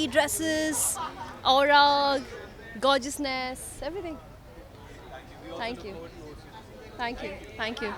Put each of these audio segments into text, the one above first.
beauty, dresses, aura, gorgeousness, everything. Thank you. Thank you. Thank you.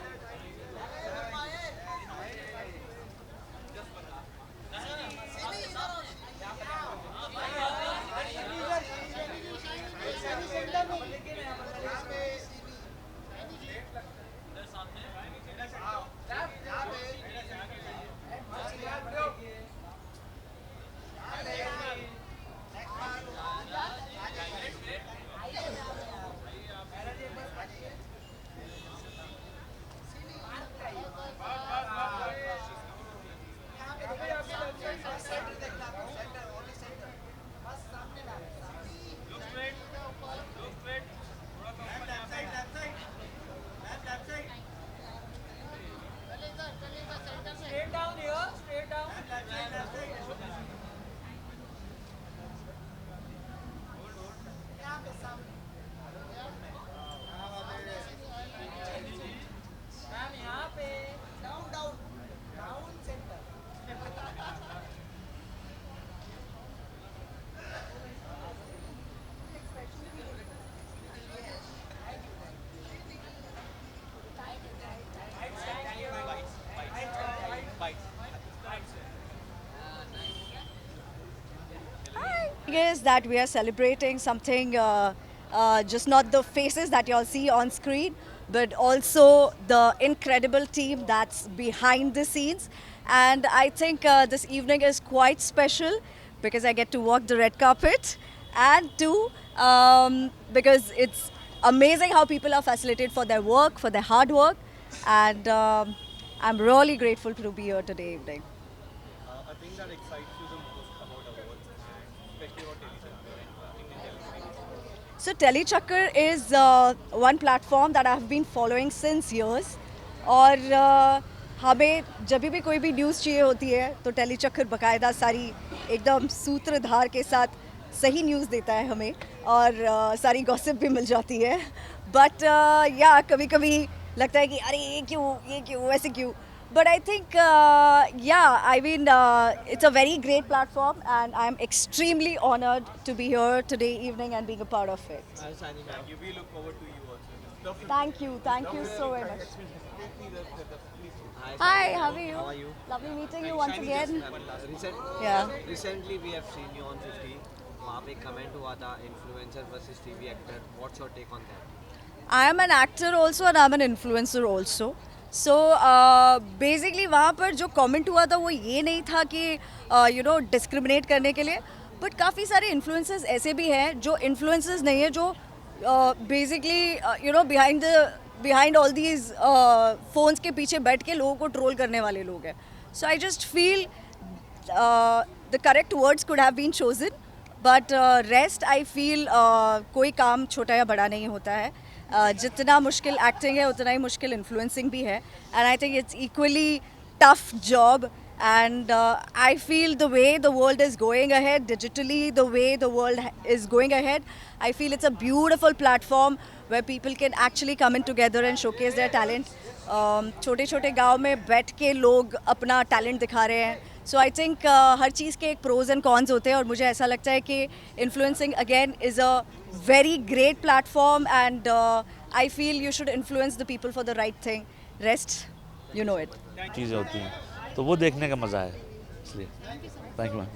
Is that we are celebrating something, just not the faces that you all see on screen, but also the incredible team that's behind the scenes. And I think this evening is quite special because I get to walk the red carpet, and two, because it's amazing how people are facilitated for their work, for their hard work, and I'm really grateful to be here today evening. A thing that excites you the most about awards and especially about television and Indian television? So Telechakra is one platform that I've been following since years. और हमें जब भी कोई भी news चाहिए होती है तो टेलीचक्र बकायदा सारी एकदम सूत्रधार के साथ सही न्यूज़ देता है हमें, और सारी गॉसिप भी मिल जाती है. बट या कभी कभी लगता है कि अरे ये क्यों ऐसे क्यों. But I think, yeah, I mean, it's a very great platform, and I'm extremely honored to be here today evening and being a part of it. Signing off. We look forward to you also. Thank you so very much. Hi, Hi, Shani. how are you? How are you? Lovely meeting you once again. Recent, Yeah. Recently we have seen you on 50. वहाँ पे comment हुआ था influencer versus TV actor. What's your take on that? I am an actor also and I'm an influencer also. So basically वहाँ पर जो comment हुआ था वो ये नहीं था कि डिस्क्रिमिनेट करने के लिए, बट काफ़ी सारे इन्फ्लुएंसर्स ऐसे भी हैं जो इन्फ्लुएंसर्स नहीं है, जो basically behind all these phones के पीछे बैठ के लोगों को ट्रोल करने वाले लोग हैं. So I just feel the correct words could have been chosen, but rest I feel कोई काम छोटा या बड़ा नहीं होता है. जितना मुश्किल एक्टिंग है उतना ही मुश्किल इन्फ्लुएंसिंग भी है, and I think it's equally tough job. And I feel the way the world is going ahead digitally, the way the world is going ahead, I feel it's a beautiful platform where people can actually come in together and showcase their talent. छोटे छोटे गांव में बैठ के लोग अपना talent दिखा रहे हैं. सो आई थिंक हर चीज़ के एक प्रोज एंड कॉन्स होते हैं, और मुझे ऐसा लगता है कि influencing again is a very great platform, and I feel you should influence the people for the right thing. Rest you know it. चीज़ें होती हैं तो वो देखने का मज़ा है, इसलिए thank you ma'am.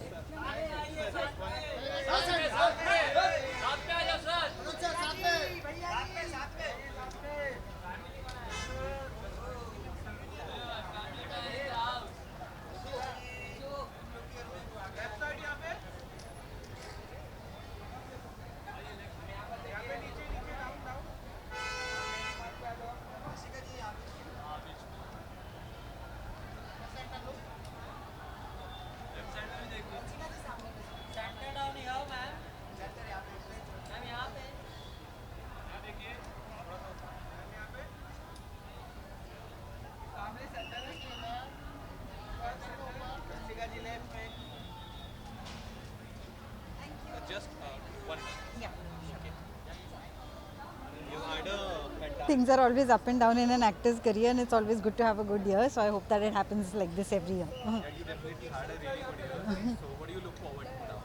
Just one. Yeah. Okay. You had a fantastic. Things are always up and down in an actor's career, and it's always good to have a good year. So I hope that it happens like this every year. And you definitely had a really good year. So what do you look forward to now?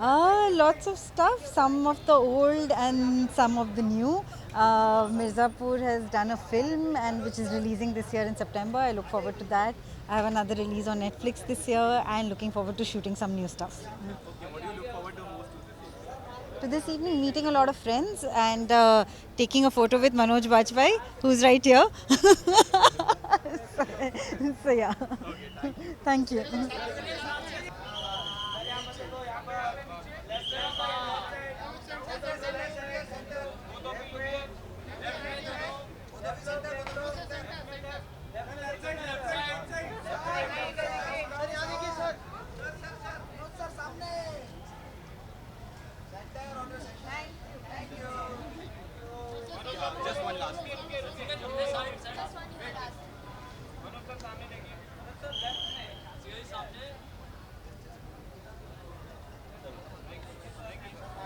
Lots of stuff, some of the old and some of the new. Mirzapur has done a film and which is releasing this year in September. I look forward to that. I have another release on Netflix this year and looking forward to shooting some new stuff. Okay, what do you look forward to most To this evening, meeting a lot of friends and taking a photo with Manoj Bajpayee, who's right here. so yeah, thank you.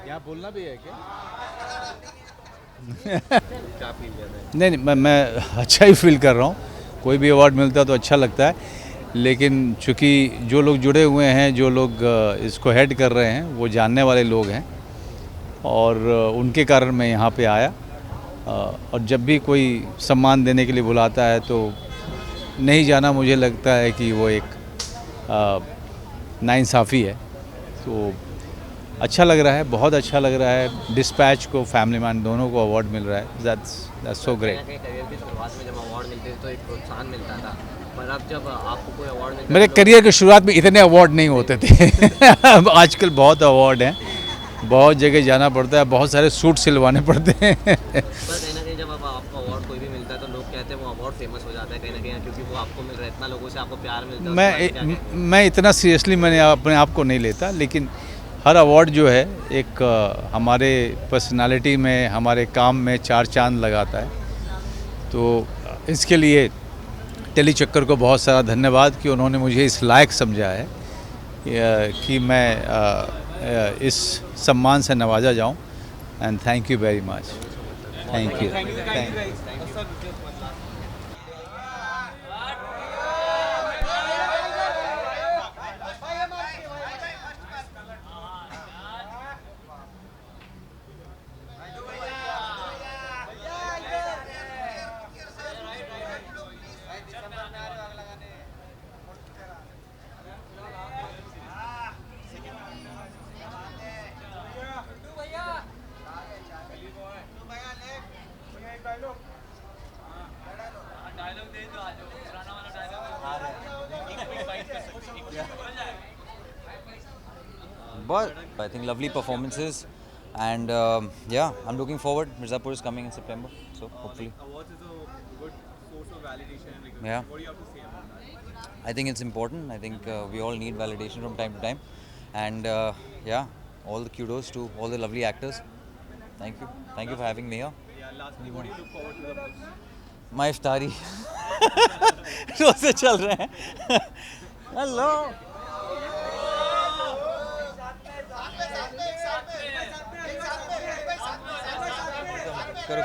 यहाँ बोलना भी है क्या? क्या feel कर रहे हैं? नहीं मैं अच्छा ही फील कर रहा हूँ. कोई भी अवार्ड मिलता है तो अच्छा लगता है, लेकिन चूँकि जो लोग जुड़े हुए हैं, जो लोग इसको हेड कर रहे हैं, वो जानने वाले लोग हैं और उनके कारण मैं यहाँ पे आया. और जब भी कोई सम्मान देने के लिए बुलाता है तो नहीं जाना मुझे लगता है कि वो एक नाइंसाफ़ी है. तो अच्छा लग रहा है, बहुत अच्छा लग रहा है. डिस्पैच को, फैमिली मैन दोनों को अवार्ड मिल रहा है. That's so great. करियर की शुरुआत में जब अवार्ड मिलते थे तो एक प्रोत्साहन मिलता था, पर अब जब आपको कोई अवार्ड मिलता मेरे करियर की शुरुआत में इतने अवार्ड नहीं होते थे. आजकल बहुत अवार्ड हैं, बहुत जगह जाना पड़ता है, बहुत सारे सूट सिलवाने पड़ते हैं. पर कहीं ना कहीं जब अब आपको अवार्ड कोई भी मिलता है तो लोग कहते हैं वो अवार्ड फेमस हो जाता है कहीं ना कहीं, क्योंकि वो आपको मिल रहा है, इतना लोगों से आपको प्यार मिलता है. मैं इतना सीरियसली मैंने अपने आप को नहीं लेता, लेकिन हर अवार्ड जो है एक हमारे पर्सनालिटी में, हमारे काम में चार चांद लगाता है. तो इसके लिए टेली चक्कर को बहुत सारा धन्यवाद कि उन्होंने मुझे इस लायक समझा है कि मैं इस सम्मान से नवाजा जाऊं. And thank you very much. Thank you. But I think lovely performances, and yeah, I'm looking forward. Mirzapur is coming in September, so hopefully. Awards is a good source of validation and recognition. Yeah. What do you have to say about that? I think it's important. I think we all need validation from time to time, and yeah, all the kudos to all the lovely actors. Thank you for having me here. Yeah, lastly, what do you look forward to the most? My iftari. रोज से चल रहे हैं. Hello. करो.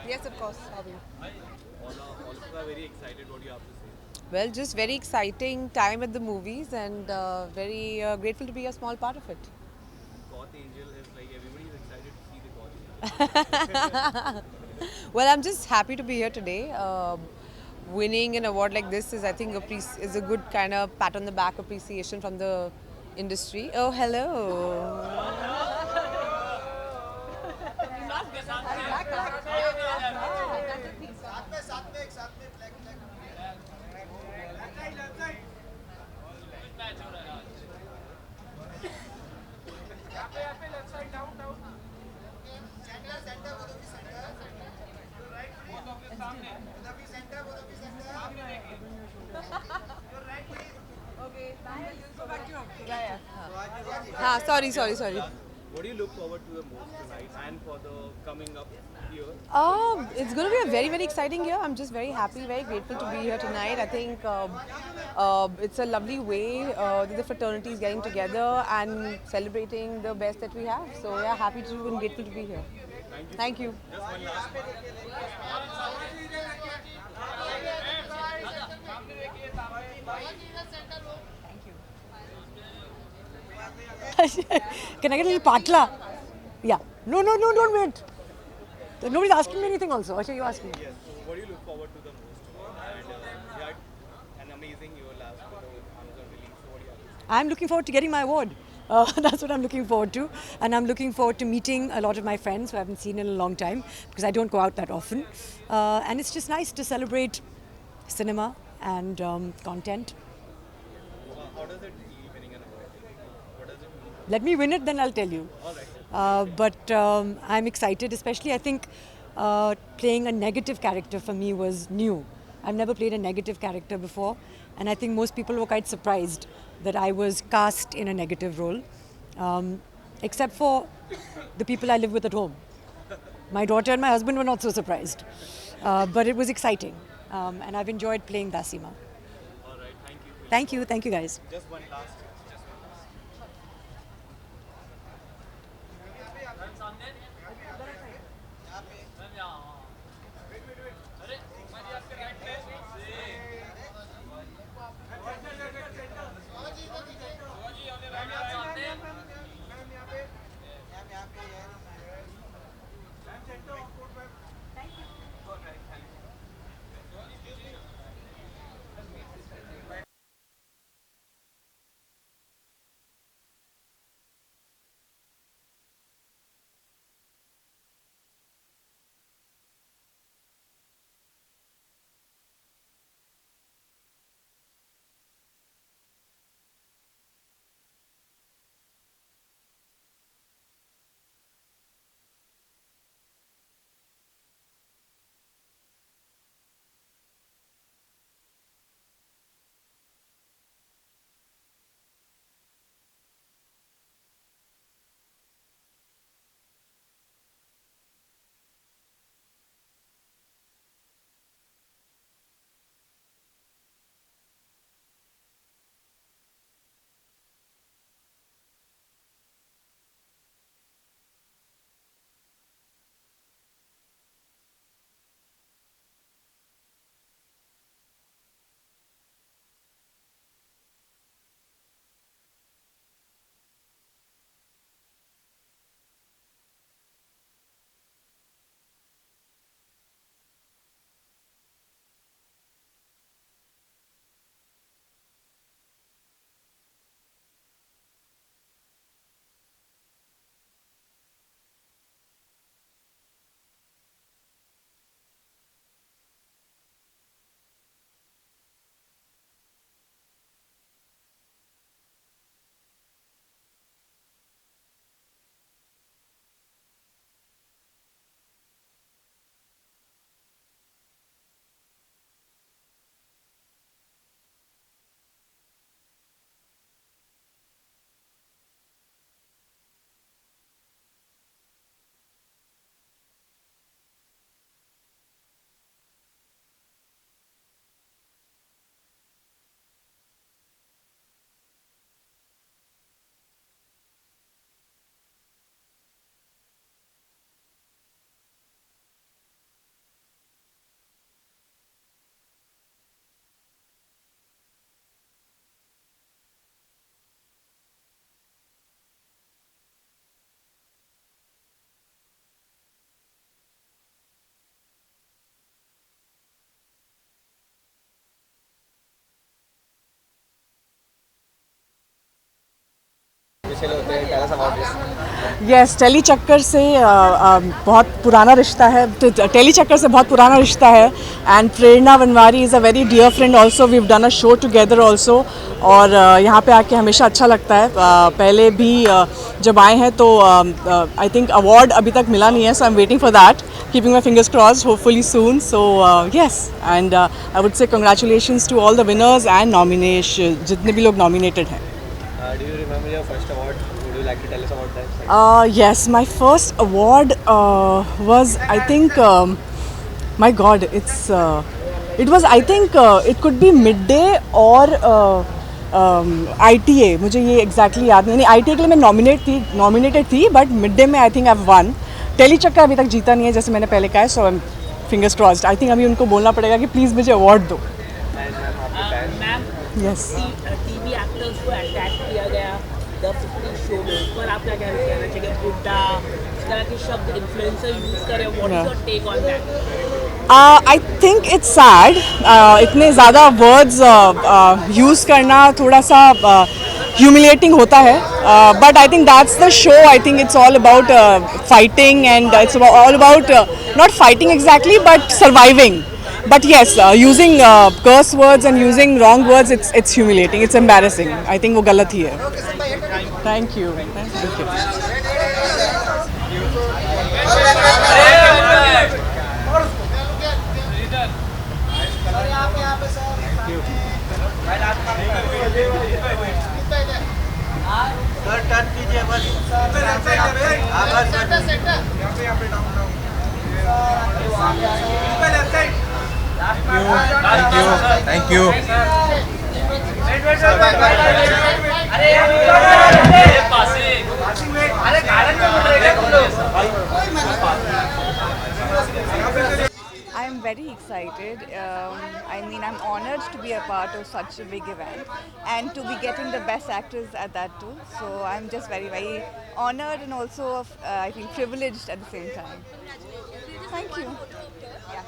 Yes, of course. I will. All of us are very excited. What do you have to say? Well, just very exciting time at the movies and very grateful to be a small part of it. Goth Angel is like everybody is excited to see the Goth Angel. Well, I'm just happy to be here today. Winning an award like this is, I think, is a good kind of pat on the back appreciation from the industry. Oh, hello. Sorry. What do you look forward to the most tonight and for the coming up year? It's going to be a very, very exciting year. I'm just very happy, very grateful to be here tonight. I think it's a lovely way that the fraternity is getting together and celebrating the best that we have. So yeah, happy to and grateful to be here. Thank you. Can I get a little patla? Yeah. No, don't wait. Nobody's asking me anything also. Actually, you ask me. Yes. So what do you look forward to the most? And you had an amazing year last with the Amazon release. So what do you have? I'm looking forward to getting my award. That's what I'm looking forward to. And I'm looking forward to meeting a lot of my friends who I haven't seen in a long time because I don't go out that often. And it's just nice to celebrate cinema and content. How does it feel winning an award? What does it mean? Let me win it, then I'll tell you. All right. But I'm excited, especially I think playing a negative character for me was new. I've never played a negative character before, and I think most people were quite surprised that I was cast in a negative role, except for the people I live with at home. My daughter and my husband were not so surprised, but it was exciting, and I've enjoyed playing Dasima. All right. Thank you. Thank you guys. Just one last. Yes Telly Chakkar से बहुत पुराना रिश्ता है, tele Chakkar से बहुत पुराना रिश्ता है and Prerna Wanvari is a very dear friend also. We have done a show together also और यहाँ पे आके हमेशा अच्छा लगता है. पहले भी जब आए हैं तो आई थिंक अवार्ड अभी तक मिला नहीं है, so I am waiting for that, keeping my fingers crossed, hopefully soon. So yes and I would say congratulations to all the winners and nomination, जितने भी लोग नॉमिनेटेड हैं. Do you remember your first award? Would you you like to tell us about that? Yes, my first award was, I think, my God, it was, I think, it could be midday or ITA. मुझे ये exactly याद नहीं ITA के लिए मैं nominated थी, but midday में I think I've won. Telly Chakkar अभी तक जीता नहीं है जैसे मैंने पहले कहा है, so I'm fingers crossed. I think अभी उनको बोलना पड़ेगा कि please मुझे award दो. Yes. टीवी एक्टर्स को अटैक किया गया द 50 शो में, उस पर आप क्या कहना चाहिए? बुड्ढा, इस तरह के शब्द इन्फ्लुएंसर यूज करे, what is your take on that? I think it's sad. इतने ज़्यादा words use करना थोड़ा सा humiliating होता है. But I think that's the show. I think it's all about fighting, and it's all about not fighting exactly, but surviving. But yes, using curse words and using wrong words, it's humiliating. It's embarrassing. I think वो गलत ही है. Thank you. Thank you. Thank you. I am very excited. I mean, I'm honored to be a part of such a big event and to be getting the best actors at that too. So I'm just very, very honored, and also I feel privileged at the same time. Thank you. Yeah.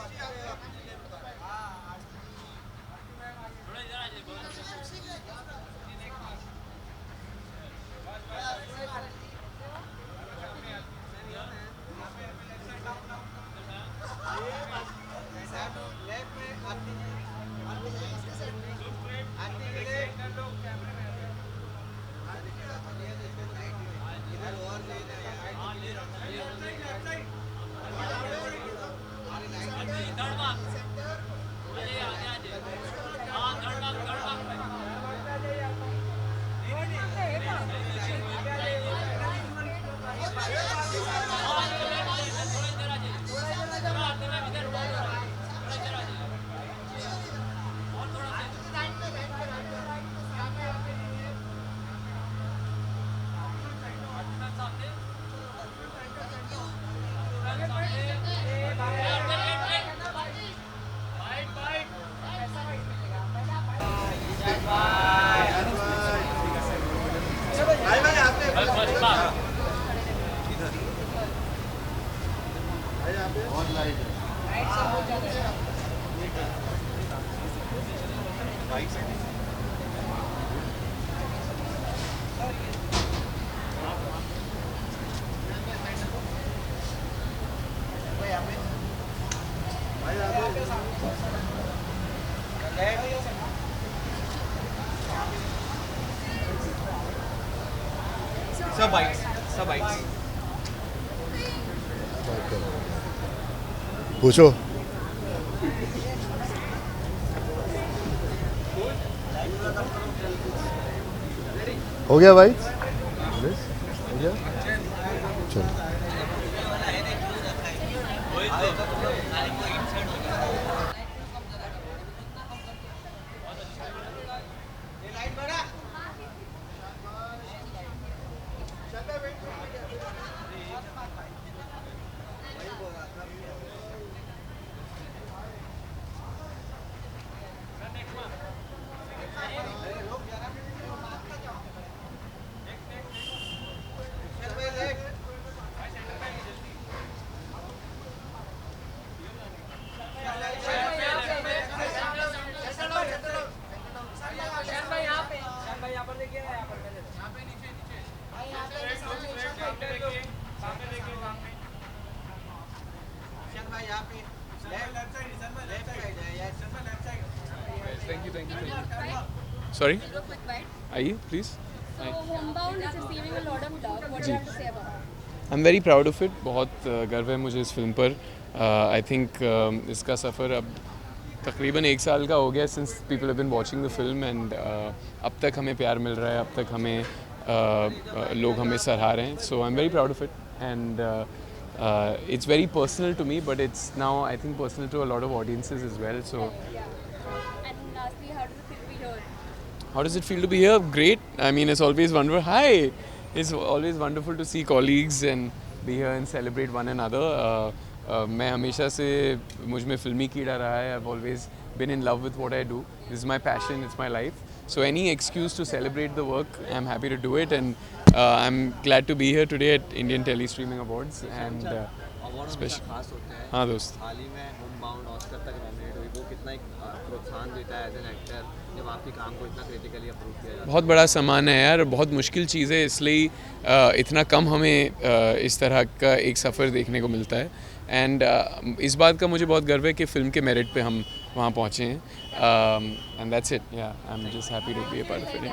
Sir bites. Sir bites. पूछो. हो गया भाई? हो गया? चलो. Sorry? आइए please. Ji. I'm very proud of it. बहुत गर्व है मुझे इस फिल्म पर. I think इसका सफ़र अब तकरीबन 1 साल का हो गया since people have been watching the film, and अब तक हमें प्यार मिल रहा है, अब तक हमें लोग हमें सराहा रहे हैं. So I'm very proud of it, and it's very personal to me, but it's now I think personal to a lot of audiences as well. So. And lastly, how does it feel to be here? How does it feel to be here? Great. I mean, it's always wonderful. Hi. It's always wonderful to see colleagues and be here and celebrate one another. मैं हमेशा से मुझ में फिल्मी कीड़ा रहा है. I've always been in love with what I do. This is my passion. It's my life. So any excuse to celebrate the work, I'm happy to do it. And I'm glad to be here today at Indian Tele Streaming Awards. And special खास होते हैं. हाँ दोस्त. हाल ही में Homebound Oscar तक nominate हुई. वो कितना एक प्रोत्साहन देता है एज एन एक्टर जब आपके काम को इतना क्रिटिकली अप्रूव किया जाता है. बहुत बड़ा सम्मान है यार. बहुत मुश्किल चीज़ है, इसलिए इतना कम हमें इस तरह का एक सफ़र देखने को मिलता है. एंड इस बात का मुझे बहुत गर्व है कि फ़िल्म के मेरिट पे हम वहाँ पहुँचे हैं. And that's it. Yeah I am just happy to be a part of it.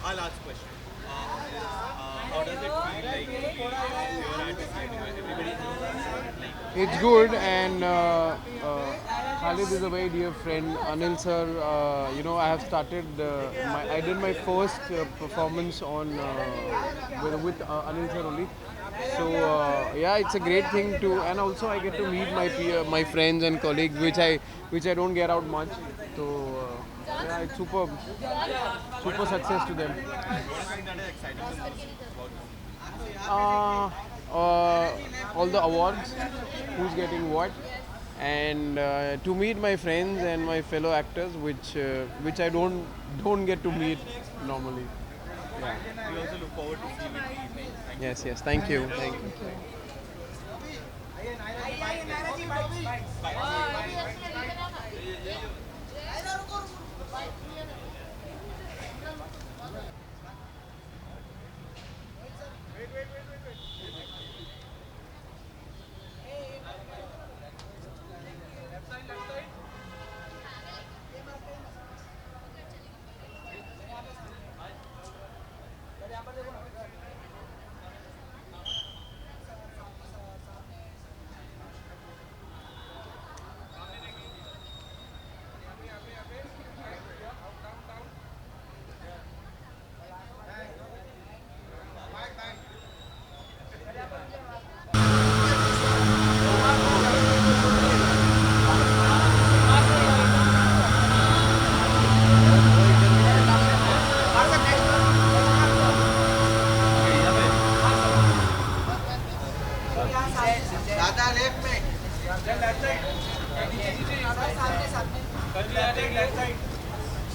I'll ask a question. How does it feel like you're at this meeting where everybody knows? It's good, and Khalid is a very dear friend. Anil sir, I have started. I did my first performance on with Anil sir only. So it's a great thing to, and also I get to meet my friends and colleagues, which I don't get out much. So it's super success to them. All the awards, who's getting what, and to meet my friends and my fellow actors, which I don't get to meet normally. Yeah. We also look forward to seeing it. Yes. Thank you.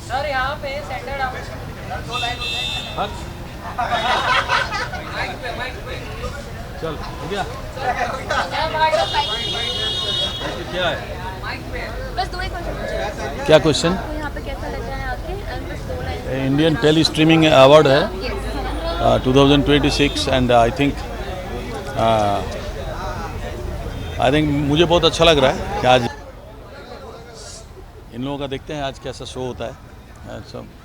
Sir यहाँ पे centre आप दो line चल हो गया क्या है बस दो ही क्वेश्चन। क्या क्वेश्चन तो यहाँ पे कैसा लग रहा है आपके and बस दो line. Indian telly streaming award है 2026 एंड आई थिंक मुझे बहुत अच्छा लग रहा है कि आज इन लोगों का देखते हैं आज कैसा शो होता है।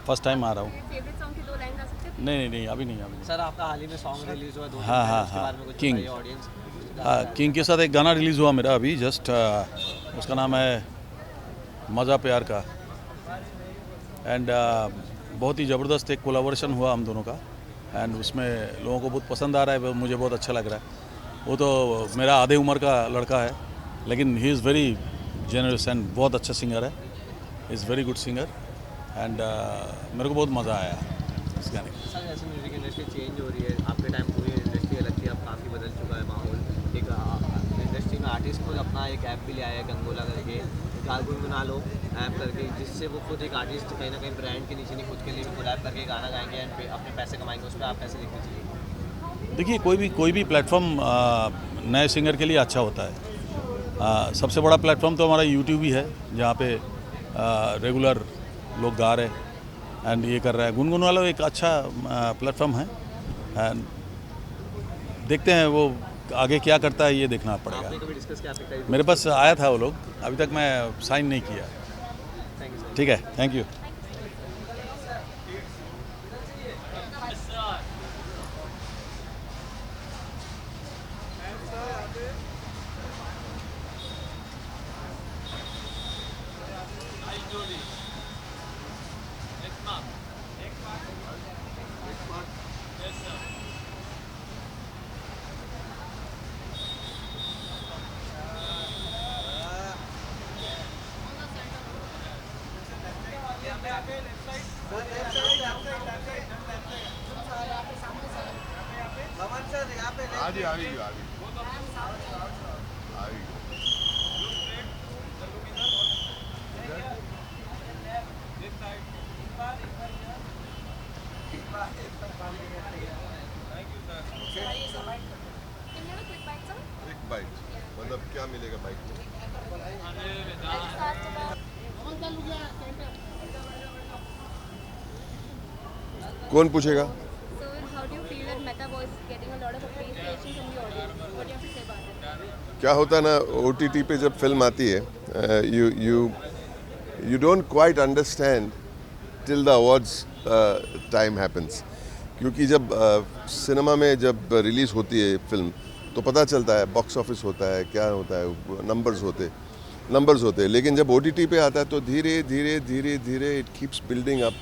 फर्स्ट टाइम आ रहा हूँ। फेवरेट सॉन्ग की दो लाइन गा सकते हैं? नहीं अभी नहीं। सर आपका हाल ही में सॉन्ग रिलीज हुआ 2 दिन हाँ, पहले, हाँ, उसके हाँ, बारे में कुछ किंग। बताइए ऑडियंस। हाँ, किंग के साथ एक गाना रिलीज़ हुआ मेरा अभी जस्ट, उसका नाम है मज़ा प्यार का एंड बहुत ही ज़बरदस्त एक कोलाबोरेशन हुआ हम दोनों का एंड उसमें लोगों को बहुत पसंद आ रहा है, मुझे बहुत अच्छा लग रहा है। वो तो मेरा आधे उम्र का लड़का है लेकिन he is very generous and बहुत अच्छा सिंगर है, is very good singer and मेरे को बहुत मज़ा आया इस गाने का। सर जैसे म्यूजिक इंडस्ट्री चेंज हो रही है, आपके टाइम पूरी इंडस्ट्री अलग थी, अब काफ़ी बदल चुका है माहौल। एक इंडस्ट्री में आर्टिस्ट खुद अपना एक ऐप भी ले आया है गंगोला करके, गुनगुना लो ऐप करके, जिससे वो खुद एक आर्टिस्ट कहीं ना कहीं ब्रांड के नीचे नहीं खुद के लिए भी कोलैब करके गाना गाएंगे एंड अपने पैसे कमाएंगे, उस पर आप पैसे देखने चाहिए। देखिए कोई भी प्लेटफॉर्म नए सिंगर के लिए अच्छा होता है। सबसे बड़ा प्लेटफॉर्म तो हमारा यूट्यूब ही है जहाँ पे रेगुलर लोग गा रहे एंड ये कर रहा है। गुनगुन वाला एक अच्छा प्लेटफॉर्म है एंड देखते हैं वो आगे क्या करता है, ये देखना पड़ेगा। आपने कभी डिस्कस किया आपके मेरे पास आया था वो लोग, अभी तक मैं साइन नहीं किया। ठीक है, थैंक यू। मतलब क्या मिलेगा बाइक में? कौन पूछेगा? So how do you feel that Meta Boys is getting a lot of appreciation from the audience? What do you have to say about it? क्या होता है ना, OTT पे जब फिल्म आती है you don't quite understand till the awards time happens, क्योंकि जब सिनेमा में जब रिलीज़ होती है फिल्म तो पता चलता है बॉक्स ऑफिस होता है, क्या होता है, नंबर्स होते हैं। लेकिन जब OTT पे आता है तो धीरे धीरे it keeps building up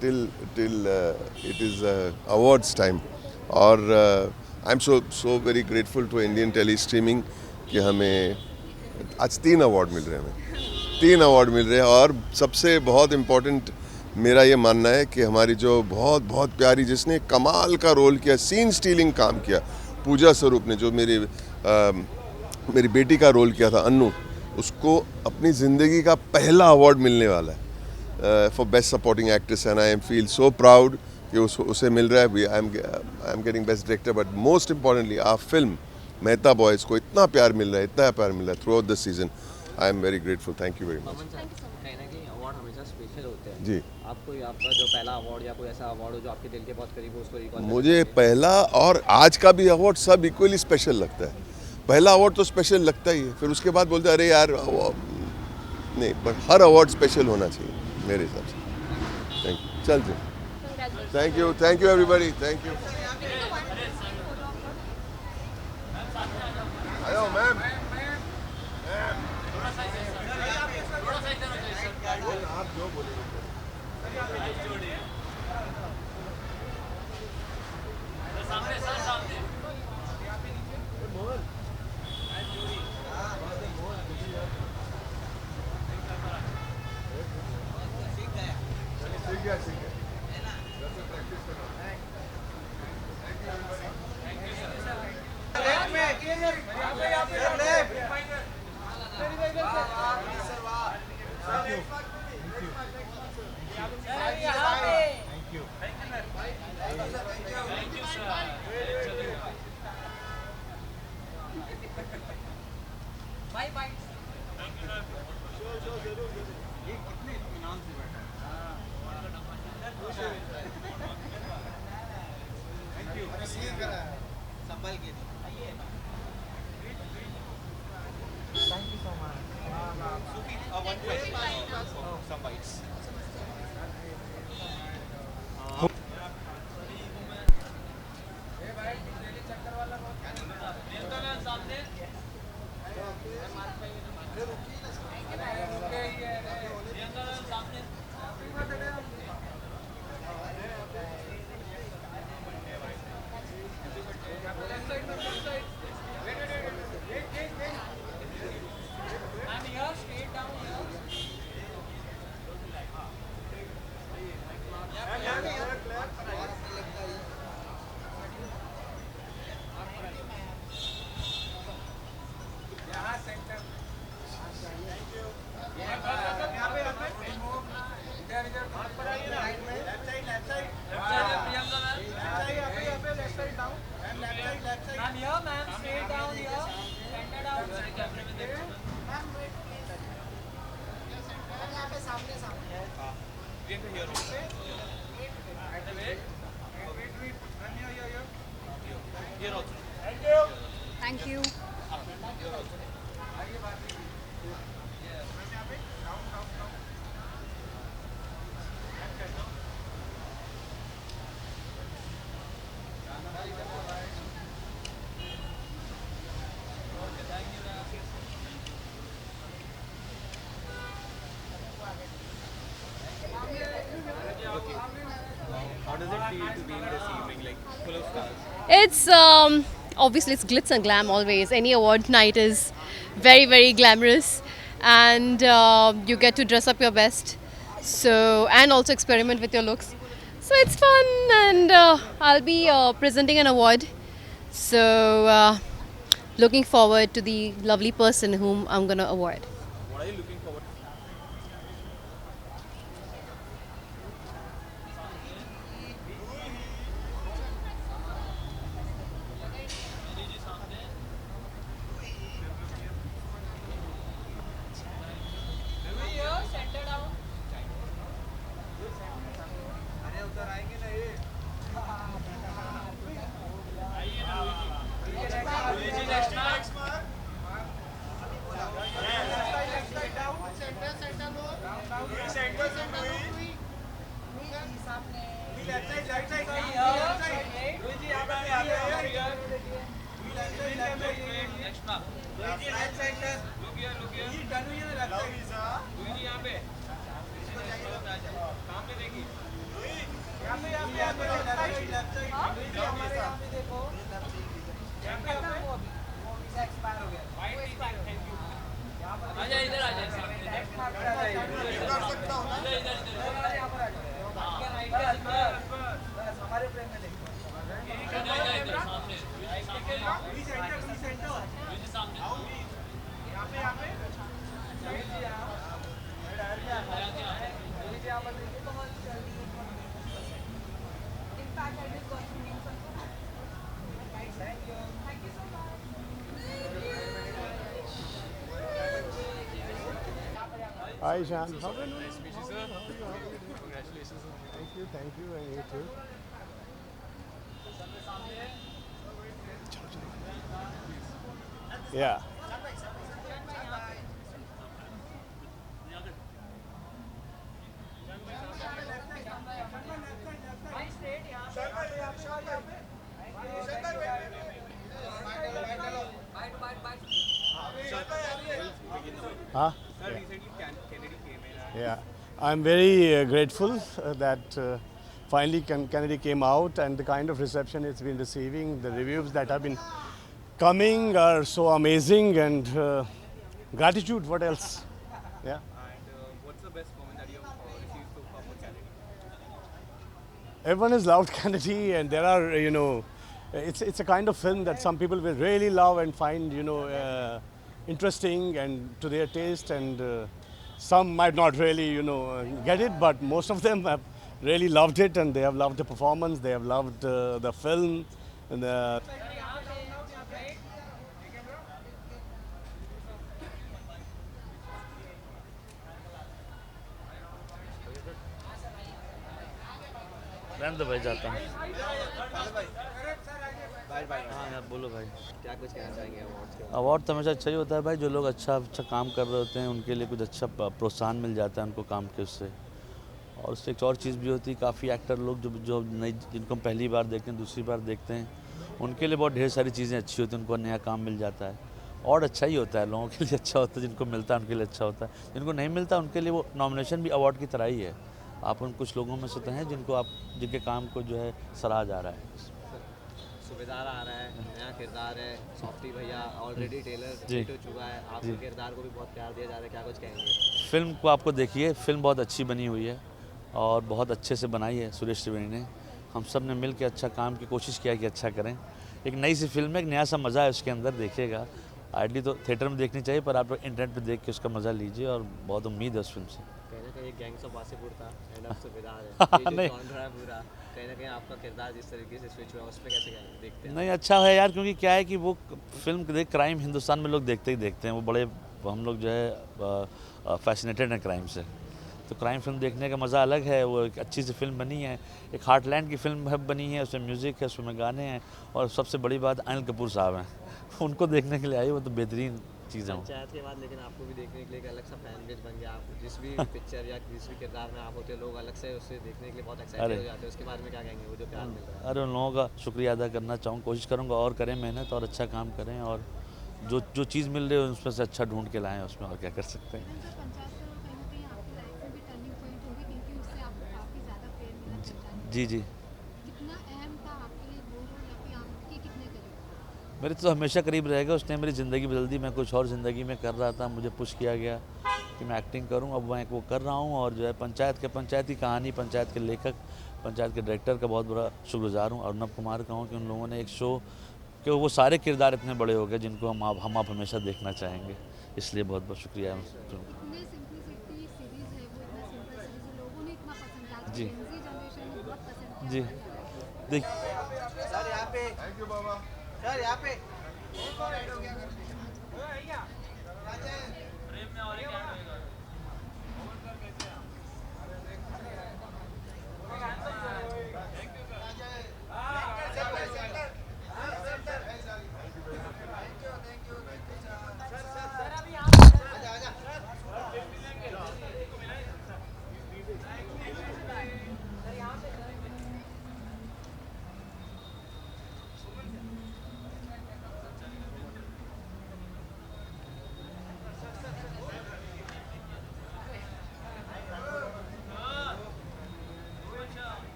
till it is awards time. और I'm so very grateful to Indian tele streaming कि हमें आज 3 अवार्ड मिल रहे हैं, हमें 3 अवार्ड मिल रहे हैं। और सबसे बहुत इम्पोर्टेंट मेरा ये मानना है कि हमारी जो बहुत प्यारी, जिसने कमाल का रोल किया, सीन स्टीलिंग काम किया, पूजा स्वरूप ने जो मेरी बेटी का रोल किया था अन्नू, उसको अपनी ज़िंदगी का पहला अवार्ड मिलने वाला है for best supporting actress and I feel so proud कि उसे मिल रहा है। I am getting best director, but most importantly our film Mehta boys को इतना प्यार मिल रहा है throughout this season. I am very grateful, thank you very much. Award हमेशा स्पेशल होते हैं जी। आपको आपका जो पहला अवार्ड या कोई ऐसा अवार्ड हो जो आपके दिल के बहुत करीब हो, उसको रिकॉल? मुझे पहला और आज का भी अवार्ड सब इक्वली स्पेशल लगता है। पहला अवार्ड तो स्पेशल लगता ही है, फिर उसके बाद बोलते अरे यार नहीं, पर हर अवार्ड स्पेशल होना चाहिए मेरे हिसाब से। Thank you. चल जी, thank you everybody, thank you. आयो मैम, आप जो बोलेंगे। यहाँ पे One question. Some bites. Thank you. How does it feel to be in this evening, like full of stars? It's obviously it's glitz and glam always. Any award night is very glamorous, and you get to dress up your best. So and also experiment with your looks. So it's fun, and I'll be presenting an award. So looking forward to the lovely person whom I'm gonna award. What are you looking forward to? Hi, Shan. How are you? Nice to meet you, sir. Congratulations. Thank you, and you too. Yeah. Huh? Sir, recently Kennedy came in. Yeah, I'm very grateful that finally Kennedy came out, and the kind of reception it's been receiving, the reviews that have been coming are so amazing, and gratitude, what else? Yeah. And what's the best moment that you have received so far for Kennedy? Everyone has loved Kennedy, and there are, it's a kind of film that some people will really love and find, interesting and to their taste, and some might not really, get it, but most of them have really loved it, and they have loved the performance, they have loved the film, and रहने दो भाई, जाता हूँ। हाँ यार बोलो भाई, क्या कुछ कहना चाहेंगे अवार्ड्स के बारे में? अवार्ड तो हमेशा अच्छा ही होता है भाई। जो लोग अच्छा काम कर रहे होते हैं उनके लिए कुछ अच्छा प्रोत्साहन मिल जाता है उनको काम के उससे। और उससे एक और चीज़ भी होती है, काफ़ी एक्टर लोग जो नई, जिनको हम पहली बार देखते हैं, दूसरी बार देखते हैं, उनके लिए बहुत ढेर सारी चीज़ें अच्छी होती हैं, उनको नया काम मिल जाता है। और अच्छा ही होता है, लोगों के लिए अच्छा होता है, जिनको मिलता है उनके लिए अच्छा होता है, जिनको नहीं मिलता उनके लिए वो नॉमिनेशन भी अवार्ड की तरह ही है। आप उन कुछ लोगों में से तो हैं जिनके काम को जो है सराहा जा रहा है। सूबेदार आ रहा है, नया किरदार है, सॉफ्टी भैया ऑलरेडी टेलर हिट हो चुका है, आपके किरदार को भी बहुत प्यार दिया जा रहा है, क्या कुछ कहेंगे? फिल्म को आपको देखिए, फिल्म बहुत अच्छी बनी हुई है और बहुत अच्छे से बनाई है सुरेश त्रिवेदी ने। हम सब ने मिल के अच्छा काम की कोशिश किया कि अच्छा करें। एक नई सी फिल्म है, एक नया सा मज़ा है उसके अंदर, देखिएगा। आइडली तो थिएटर में देखनी चाहिए, पर आप इंटरनेट पे देख के उसका मज़ा लीजिए और बहुत उम्मीद है उस फिल्म से। कहीं ना कहीं गैंग्स ऑफ वासेपुर था, एंड ऑफ सूबेदार है, ये जो जॉनर है पूरा, कहीं ना कहीं आपका किरदार जिस तरीके से स्विच हुआ उस पर कैसे देखते हैं? नहीं, अच्छा है यार, क्योंकि क्या है कि वो फिल्म देख, क्राइम हिंदुस्तान में लोग देखते ही देखते हैं, वो बड़े हम लोग जो है फैसिनेटेड हैं क्राइम से। तो क्राइम फिल्म देखने का मज़ा अलग है। वो एक अच्छी सी फिल्म बनी है, एक हार्टलैंड की फिल्म बनी है, उसमें म्यूज़िक है, उसमें गाने हैं, और सबसे बड़ी बात अनिल कपूर साहब हैं। उनको देखने के लिए आई, वो तो बेहतरीन चीज़ है। पंचायत के बाद लेकिन आपको भी देखने के लिए एक अलग सा फैन बेस बन गया। आप जिस भी पिक्चर या जिस भी किरदार में आप होते हैं, लोग अलग से उससे देखने के लिए बहुत एक्साइटेड हो जाते हैं। उसके बारे में क्या कहेंगे, वो जो प्यार मिल रहा है? अरे उन लोगों का शुक्रिया अदा करना चाहूँगा, कोशिश करूँगा और करें मेहनत और अच्छा काम करें, और जो चीज़ मिल रही है उसमें से अच्छा ढूंढ के लाएँ, उसमें और क्या कर सकते हैं। जी जी, मेरे तो हमेशा करीब रहेगा। उसने मेरी ज़िंदगी बदल दी। मैं कुछ और ज़िंदगी में कर रहा था, मुझे पुश किया गया कि मैं एक्टिंग करूं, अब मैं वो कर रहा हूं। और जो है पंचायत की कहानी, पंचायत के लेखक, पंचायत के डायरेक्टर का बहुत बड़ा शुक्रगुजार हूं, अर्नब कुमार का हूं, कि उन लोगों ने एक शो कि वो सारे किरदार इतने बड़े हो गए जिनको हम आप हमेशा देखना चाहेंगे। इसलिए बहुत बहुत शुक्रिया। जी जी, देख सर यहाँ पे, थैंक यू बाबा सर, यहाँ पे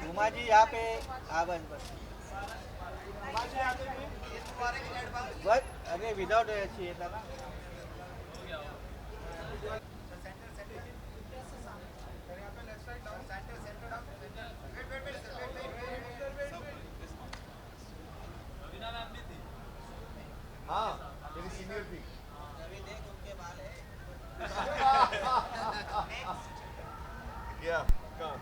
उमा जी यहाँ पे, हाँ बस बस, अरे विदाउट चाहिए था ना। हाँ, मेरी सीनियर थी। अभी देख उनके बाल है। क्या? कहाँ?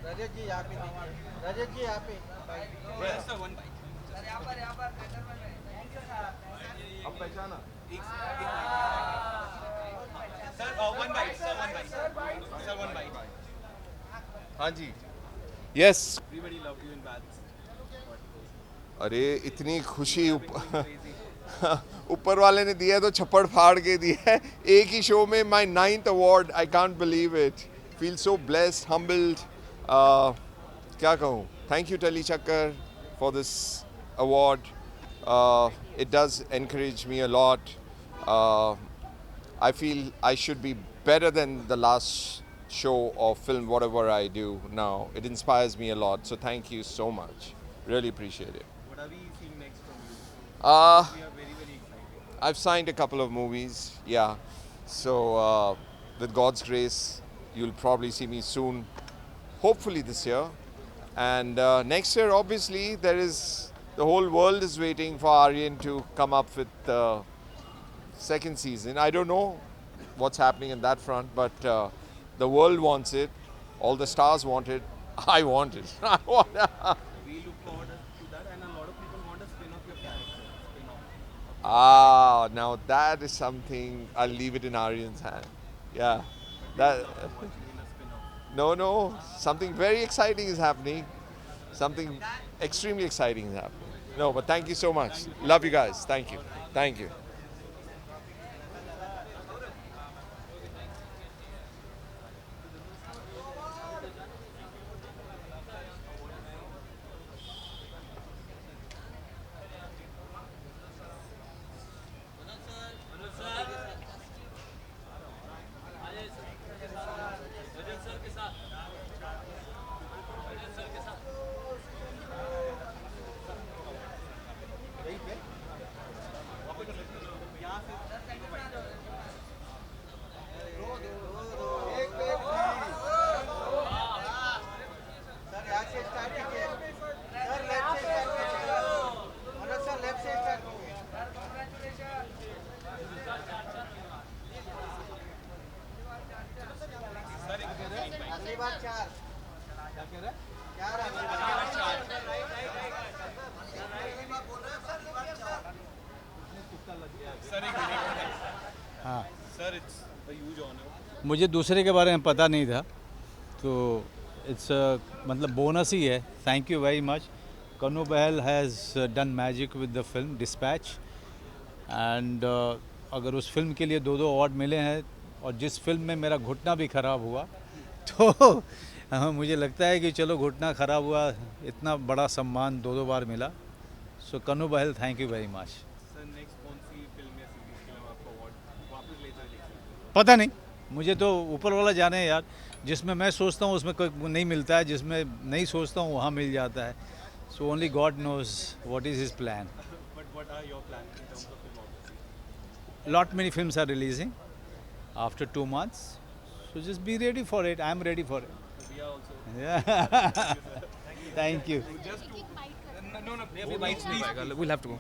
रजत जी यहाँ पे, रजत जी यहाँ पे, सर यहाँ पर अब पहचाना sir, one byte sir, one byte. हाँ जी. Yes. Everybody loved you in Bats. अरे इतनी खुशी ऊपर वाले ने दिया है तो छप्पड़ फाड़ के दिया है. एक ही शो में my 9th award. I can't believe it. Feel so blessed, humbled. क्या कहूँ? Thank you Telly Chakkar for this award. It does encourage me a lot. I feel I should be better than the last show or film, whatever I do now. It inspires me a lot. So thank you so much. Really appreciate it. What are we seeing next from you? We We are very, very excited. I've signed a couple of movies, yeah. So with God's grace, you'll probably see me soon. Hopefully this year. And next year, obviously, the whole world is waiting for Aryan to come up with the second season. I don't know what's happening in that front, but the world wants it. All the stars want it. I want it. We look forward to that, and a lot of people want a spin off your character. Now that is something, I'll leave it in Aryan's hand. Yeah. That. No. Something very exciting is happening. Something extremely exciting is happening. No, but thank you so much. Love you guys. Thank you. Thank you. हाँ Sir, it's a huge honor. मुझे दूसरे के बारे में पता नहीं था, तो इट्स मतलब बोनस ही है. Thank you very much. Kannu Behl has done magic with the film Dispatch, and अगर उस फिल्म के लिए 2 अवार्ड मिले हैं और जिस फिल्म में मेरा घुटना भी ख़राब हुआ, तो मुझे लगता है कि चलो घुटना ख़राब हुआ, इतना बड़ा सम्मान 2 बार मिला. So Kannu Bahl, thank you very much. Sir, next कौन सी फिल्म या सीरीज के लिए आपको अवार्ड वापस ले जाएंगे? पता नहीं, मुझे तो ऊपर वाला जाने हैं यार. जिसमें मैं सोचता हूँ उसमें कोई नहीं मिलता है, जिसमें नहीं सोचता हूँ वहाँ मिल जाता है. So only God knows what is his plan. But what are your plans in terms of filmography? Lot many films are releasing after 2 months. So just be ready for it. I am ready for it. We are also. Yeah. Thank you. Just to. No, we have to go.